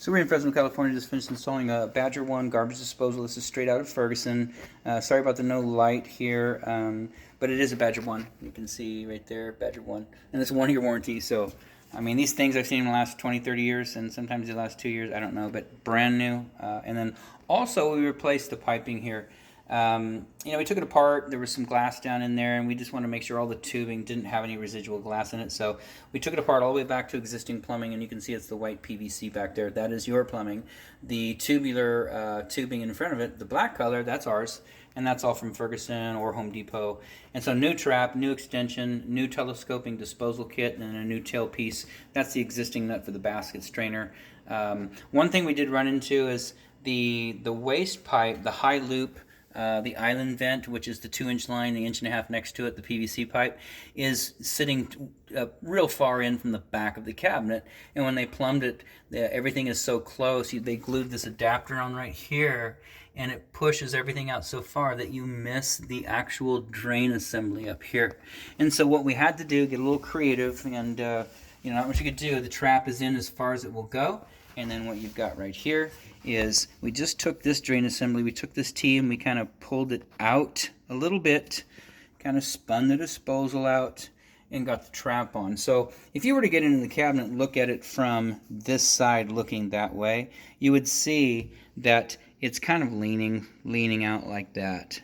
So we're in Fresno, California, just finished installing a Badger 1 garbage disposal. This is straight out of Ferguson. Sorry about the no light here, but it is a Badger 1. You can see right there, Badger 1. And it's a 1-year warranty, so, I mean, these things I've seen in the last 20, 30 years, and sometimes the last 2 years, I don't know, but brand new. And then also we replaced the piping here. We took it apart. There was some glass down in there, and we just wanted to make sure all the tubing didn't have any residual glass in it. So we took it apart all the way back to existing plumbing, and you can see it's the white PVC back there. That is your plumbing. The tubular tubing in front of it, the black color, that's ours, and that's all from Ferguson or Home Depot. And so new trap, new extension, new telescoping disposal kit, and a new tailpiece. That's the existing nut for the basket strainer. One thing we did run into is the waste pipe, the high loop, the island vent, which is the 2-inch line, the 1.5 inch next to it, the PVC pipe, is sitting real far in from the back of the cabinet. And when they plumbed it, everything is so close. They glued this adapter on right here, and it pushes everything out so far that you miss the actual drain assembly up here. And so what we had to do, get a little creative, and not much you could do. The trap is in as far as it will go. And then what you've got right here is we just took this drain assembly, we took this T and we kind of pulled it out a little bit, kind of spun the disposal out, and got the trap on. So if you were to get into the cabinet and look at it from this side looking that way, you would see that it's kind of leaning out like that.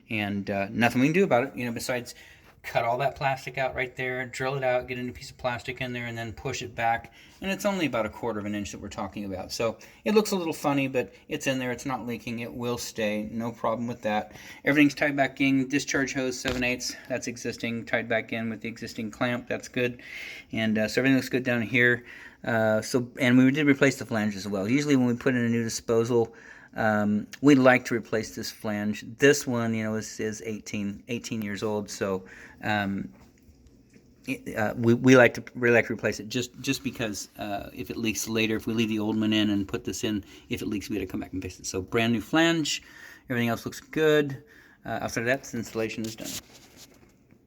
And nothing we can do about it, besides cut all that plastic out right there, drill it out, get a new piece of plastic in there, and then push it back. And it's only about 1/4 inch that we're talking about. So it looks a little funny, but it's in there. It's not leaking. It will stay. No problem with that. Everything's tied back in. Discharge hose 7/8. That's existing. Tied back in with the existing clamp. That's good. And so everything looks good down here. And we did replace the flange as well. Usually when we put in a new disposal, we like to replace this flange. This one, is 18 years old, so we like to replace it just because if it leaks later, if we leave the old one in and put this in, if it leaks, we got to come back and fix it. So brand new flange. Everything else looks good. After that, the installation is done.